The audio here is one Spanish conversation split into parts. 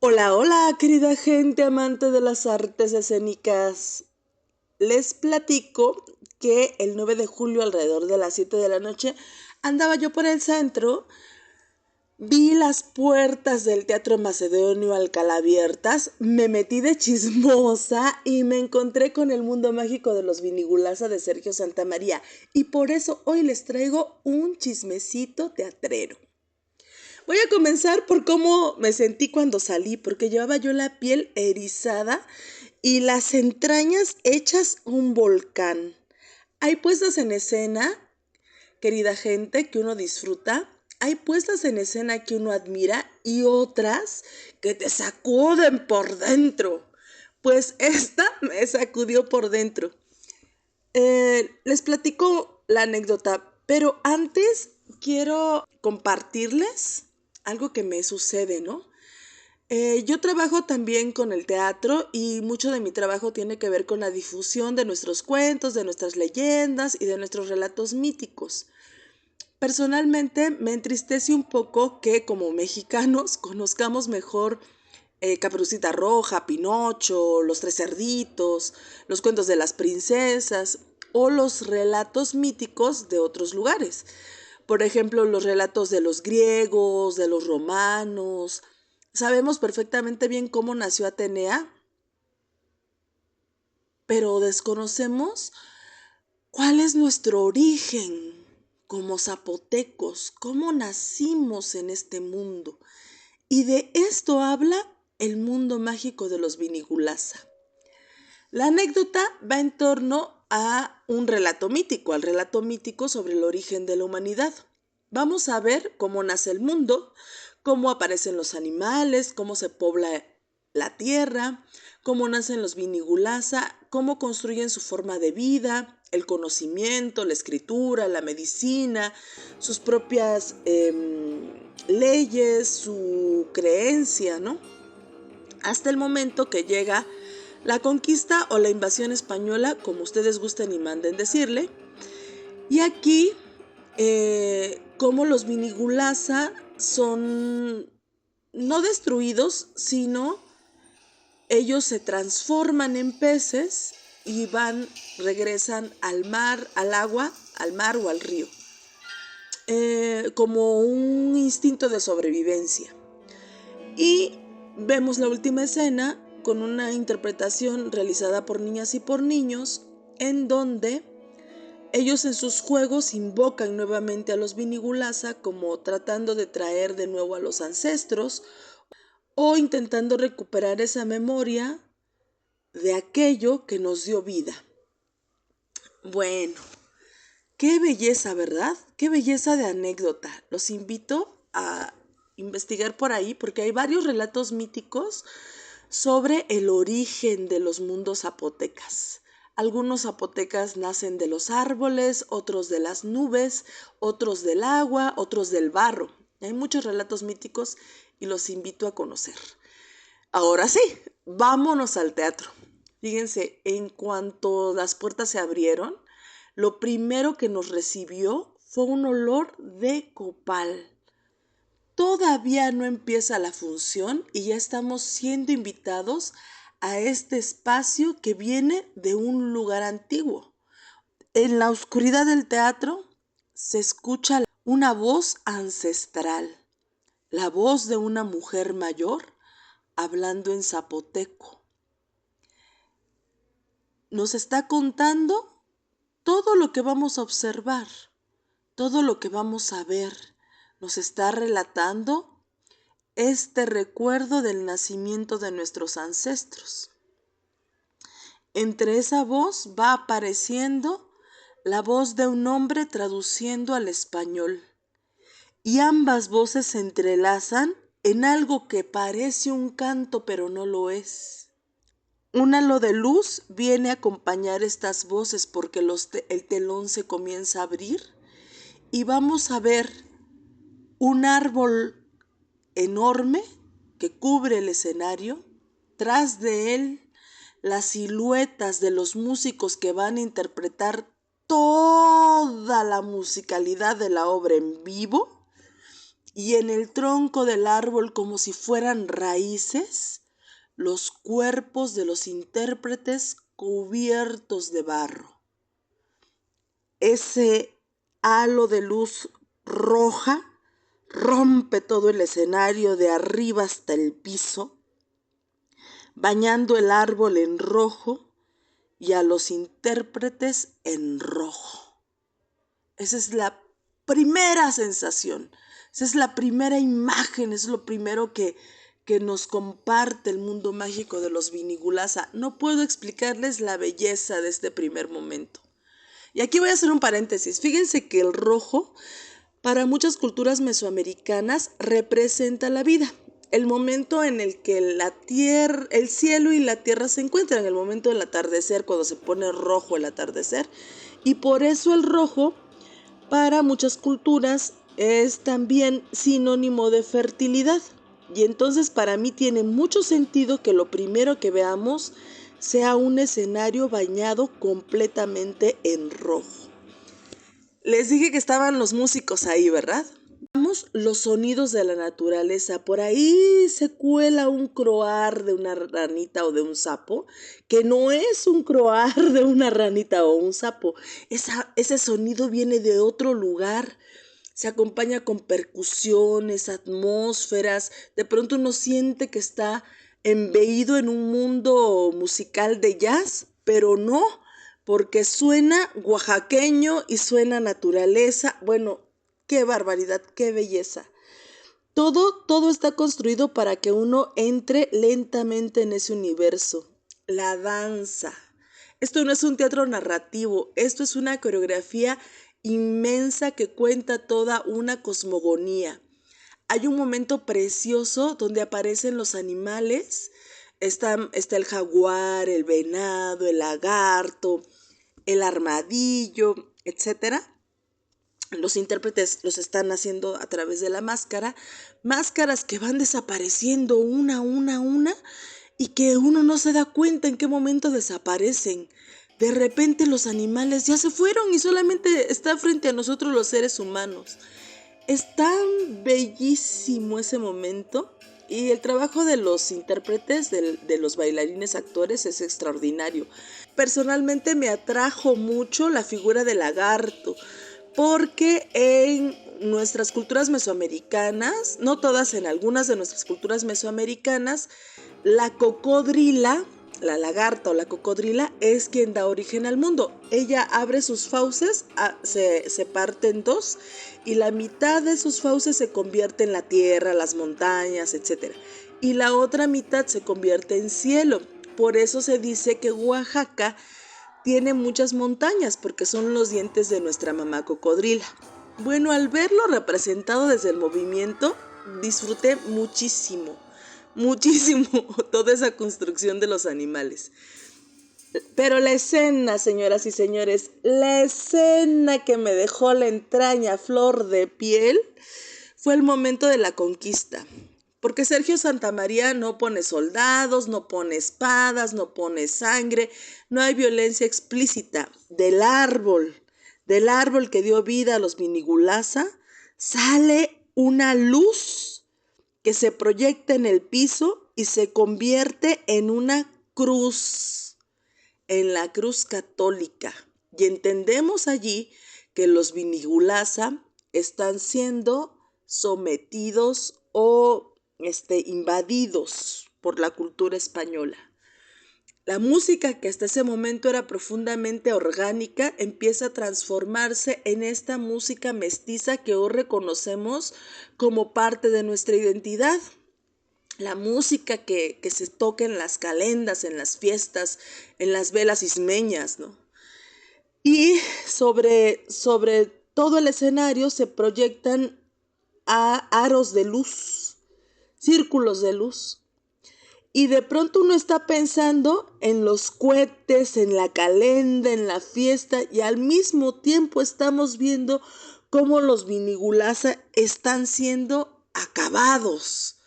Hola, hola, querida gente amante de las artes escénicas. Les platico que el 9 de julio, alrededor de las 7 de la noche, andaba yo por el centro, vi las puertas del Teatro Macedonio Alcalá abiertas, me metí de chismosa y me encontré con el mundo mágico de los Vinigulasa de Sergio Santamaría. Y por eso hoy les traigo un chismecito teatrero. Voy a comenzar por cómo me sentí cuando salí, porque llevaba yo la piel erizada y las entrañas hechas un volcán. Hay puestas en escena, querida gente, que uno disfruta. Hay puestas en escena que uno admira y otras que te sacuden por dentro. Pues esta me sacudió por dentro. Les platico la anécdota, pero antes quiero compartirles algo que me sucede, ¿no? Yo trabajo también con el teatro y mucho de mi trabajo tiene que ver con la difusión de nuestros cuentos, de nuestras leyendas y de nuestros relatos míticos. Personalmente me entristece un poco que como mexicanos conozcamos mejor Caperucita Roja, Pinocho, Los Tres Cerditos, los cuentos de las princesas o los relatos míticos de otros lugares. Por ejemplo, los relatos de los griegos, de los romanos. Sabemos perfectamente bien cómo nació Atenea, pero desconocemos cuál es nuestro origen como zapotecos, cómo nacimos en este mundo. Y de esto habla el mundo mágico de los Vinigulasa. La anécdota va en torno a un relato mítico, al relato mítico sobre el origen de la humanidad. Vamos a ver cómo nace el mundo, cómo aparecen los animales, cómo se pobla la tierra, cómo nacen los Vinigulasa, cómo construyen su forma de vida, el conocimiento, la escritura, la medicina, sus propias leyes, su creencia, ¿no? Hasta el momento que llega la conquista o la invasión española, como ustedes gusten y manden decirle. Y aquí, como los Vinigulasa son no destruidos, sino ellos se transforman en peces y regresan al mar, al agua, al mar o al río, como un instinto de sobrevivencia. Y vemos la última escena con una interpretación realizada por niñas y por niños, en donde ellos en sus juegos invocan nuevamente a los Vinigulasa como tratando de traer de nuevo a los ancestros o intentando recuperar esa memoria de aquello que nos dio vida. Bueno, qué belleza, ¿verdad? Qué belleza de anécdota. Los invito a investigar por ahí porque hay varios relatos míticos sobre el origen de los mundos zapotecas. Algunos zapotecas nacen de los árboles, otros de las nubes, otros del agua, otros del barro. Hay muchos relatos míticos y los invito a conocer. Ahora sí, vámonos al teatro. Fíjense, en cuanto las puertas se abrieron, lo primero que nos recibió fue un olor de copal. Todavía no empieza la función y ya estamos siendo invitados a este espacio que viene de un lugar antiguo. En la oscuridad del teatro se escucha una voz ancestral, la voz de una mujer mayor hablando en zapoteco. Nos está contando todo lo que vamos a observar, todo lo que vamos a ver. Nos está relatando este recuerdo del nacimiento de nuestros ancestros. Entre esa voz va apareciendo la voz de un hombre traduciendo al español. Y ambas voces se entrelazan en algo que parece un canto pero no lo es. Un halo de luz viene a acompañar estas voces porque el telón se comienza a abrir y vamos a ver un árbol enorme que cubre el escenario. Tras de él, las siluetas de los músicos que van a interpretar toda la musicalidad de la obra en vivo. y en el tronco del árbol, como si fueran raíces, los cuerpos de los intérpretes cubiertos de barro. Ese halo de luz roja rompe todo el escenario de arriba hasta el piso, bañando el árbol en rojo y a los intérpretes en rojo. Esa es la primera sensación, esa es la primera imagen, es lo primero que nos comparte el mundo mágico de los Vinigulasa. No puedo explicarles la belleza de este primer momento. Y aquí voy a hacer un paréntesis. Fíjense que el rojo, para muchas culturas mesoamericanas, representa la vida. El momento en el que el cielo y la tierra se encuentran, el momento del atardecer, cuando se pone rojo el atardecer. Y por eso el rojo, para muchas culturas, es también sinónimo de fertilidad. Y entonces para mí tiene mucho sentido que lo primero que veamos sea un escenario bañado completamente en rojo. Les dije que estaban los músicos ahí, ¿verdad? Veamos los sonidos de la naturaleza. Por ahí se cuela un croar de una ranita o de un sapo, que no es un croar de una ranita o un sapo. Ese sonido viene de otro lugar. Se acompaña con percusiones, atmósferas. De pronto uno siente que está embeído en un mundo musical de jazz, pero no, porque suena oaxaqueño y suena naturaleza. Bueno, qué barbaridad, qué belleza. Todo está construido para que uno entre lentamente en ese universo. La danza. Esto no es un teatro narrativo, esto es una coreografía inmensa que cuenta toda una cosmogonía. Hay un momento precioso donde aparecen los animales. Está el jaguar, el venado, el lagarto, el armadillo, etcétera. Los intérpretes los están haciendo a través de la máscara, máscaras que van desapareciendo una, y que uno no se da cuenta en qué momento desaparecen. De repente los animales ya se fueron y solamente está frente a nosotros los seres humanos. Es tan bellísimo ese momento y el trabajo de los intérpretes, de los bailarines actores es extraordinario. Personalmente me atrajo mucho la figura del lagarto, porque en nuestras culturas mesoamericanas, no todas, en algunas de nuestras culturas mesoamericanas, la cocodrila, la lagarta o la cocodrila, es quien da origen al mundo. Ella abre sus fauces, se parte en dos, y la mitad de sus fauces se convierte en la tierra, las montañas, etc. Y la otra mitad se convierte en cielo. Por eso se dice que Oaxaca tiene muchas montañas, porque son los dientes de nuestra mamá cocodrila. Bueno, al verlo representado desde el movimiento, disfruté muchísimo toda esa construcción de los animales. Pero la escena, señoras y señores, la escena que me dejó la entraña a flor de piel fue el momento de la conquista. Porque Sergio Santamaría no pone soldados, no pone espadas, no pone sangre, no hay violencia explícita. Del árbol que dio vida a los Vinigulasa, sale una luz que se proyecta en el piso y se convierte en una cruz, en la cruz católica. Y entendemos allí que los Vinigulasa están siendo sometidos o invadidos por la cultura española. La música, que hasta ese momento era profundamente orgánica, empieza a transformarse en esta música mestiza que hoy reconocemos como parte de nuestra identidad. La música que se toca en las calendas, en las fiestas, en las velas ismeñas, ¿no? Y sobre todo el escenario se proyectan aros de luz, círculos de luz. Y de pronto uno está pensando en los cohetes, en la calenda, en la fiesta, y al mismo tiempo estamos viendo cómo los Vinigulasa están siendo acabados.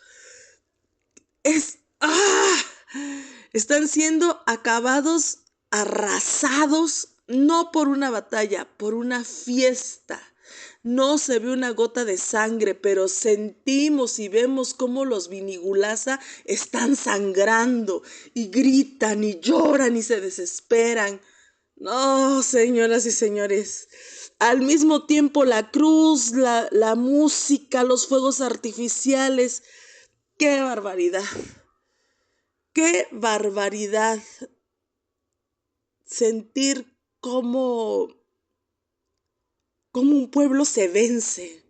Están siendo acabados, arrasados, no por una batalla, por una fiesta. No se ve una gota de sangre, pero sentimos y vemos cómo los Vinigulasa están sangrando y gritan y lloran y se desesperan. No, señoras y señores. Al mismo tiempo la cruz, la música, los fuegos artificiales. ¡Qué barbaridad! ¡Qué barbaridad! Sentir cómo un pueblo se vence.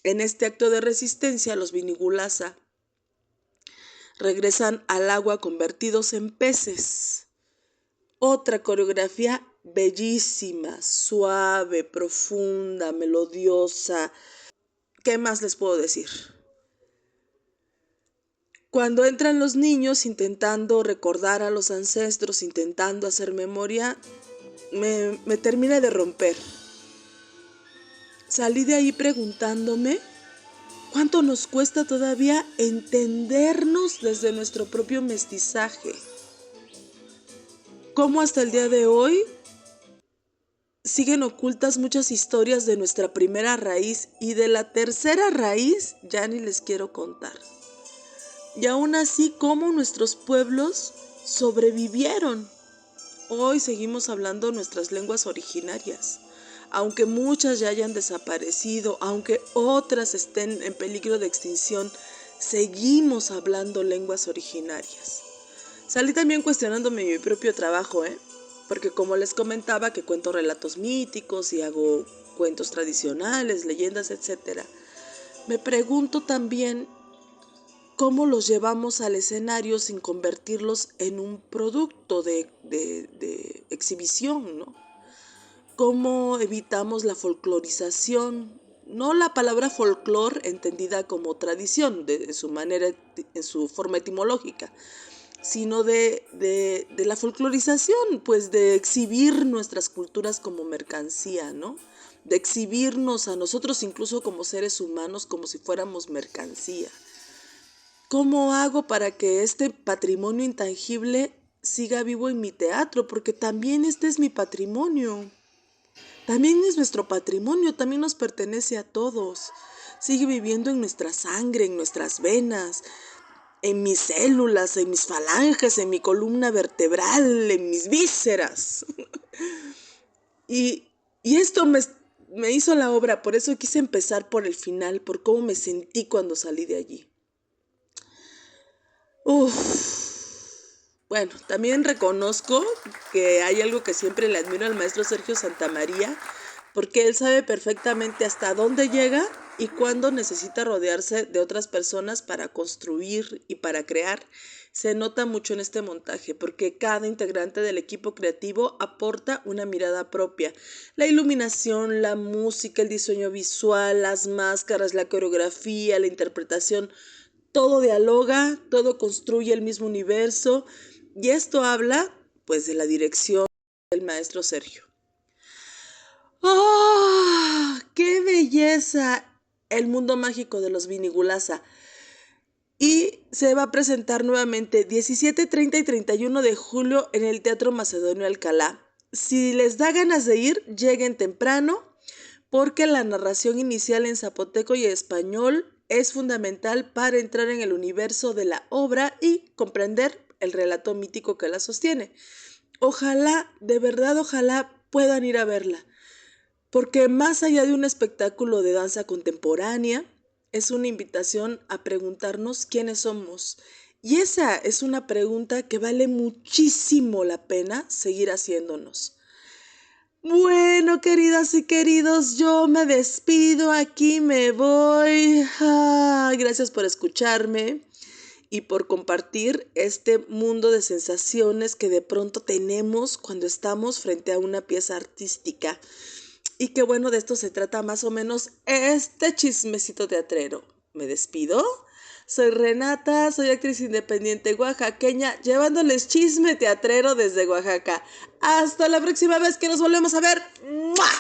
En este acto de resistencia, los Vinigulasa regresan al agua convertidos en peces. Otra coreografía bellísima, suave, profunda, melodiosa. ¿Qué más les puedo decir? Cuando entran los niños intentando recordar a los ancestros, intentando hacer memoria, me terminé de romper. Salí de ahí preguntándome cuánto nos cuesta todavía entendernos desde nuestro propio mestizaje. Cómo hasta el día de hoy siguen ocultas muchas historias de nuestra primera raíz, y de la tercera raíz ya ni les quiero contar. Y aún así, cómo nuestros pueblos sobrevivieron. Hoy seguimos hablando nuestras lenguas originarias, aunque muchas ya hayan desaparecido, aunque otras estén en peligro de extinción, seguimos hablando lenguas originarias. Salí también cuestionándome mi propio trabajo, porque como les comentaba que cuento relatos míticos y hago cuentos tradicionales, leyendas, etc. Me pregunto también cómo los llevamos al escenario sin convertirlos en un producto de exhibición, ¿no? ¿Cómo evitamos la folclorización? No la palabra folclor entendida como tradición, de su manera, en su forma etimológica, sino de la folclorización, pues de exhibir nuestras culturas como mercancía, ¿no? De exhibirnos a nosotros incluso como seres humanos como si fuéramos mercancía. ¿Cómo hago para que este patrimonio intangible siga vivo en mi teatro? Porque también este es mi patrimonio. También es nuestro patrimonio, también nos pertenece a todos. Sigue viviendo en nuestra sangre, en nuestras venas, en mis células, en mis falanges, en mi columna vertebral, en mis vísceras. Y esto me hizo la obra, por eso quise empezar por el final, por cómo me sentí cuando salí de allí. Bueno, también reconozco que hay algo que siempre le admiro al maestro Sergio Santamaría, porque él sabe perfectamente hasta dónde llega y cuándo necesita rodearse de otras personas para construir y para crear. Se nota mucho en este montaje, porque cada integrante del equipo creativo aporta una mirada propia. La iluminación, la música, el diseño visual, las máscaras, la coreografía, la interpretación, todo dialoga, todo construye el mismo universo, y esto habla, pues, de la dirección del maestro Sergio. ¡Oh, qué belleza! El mundo mágico de los Vinigulasa. Y se va a presentar nuevamente 17, 30 y 31 de julio en el Teatro Macedonio Alcalá. Si les da ganas de ir, lleguen temprano, porque la narración inicial en zapoteco y español es fundamental para entrar en el universo de la obra y comprender el relato mítico que la sostiene. Ojalá, de verdad, ojalá puedan ir a verla, porque más allá de un espectáculo de danza contemporánea, es una invitación a preguntarnos quiénes somos. Y esa es una pregunta que vale muchísimo la pena seguir haciéndonos. Bueno, queridas y queridos, yo me despido, aquí me voy. Gracias por escucharme y por compartir este mundo de sensaciones que de pronto tenemos cuando estamos frente a una pieza artística. Y que bueno, de esto se trata más o menos este chismecito teatrero. Me despido. Soy Renata, soy actriz independiente oaxaqueña, llevándoles chisme teatrero desde Oaxaca. Hasta la próxima vez que nos volvemos a ver. ¡Mua!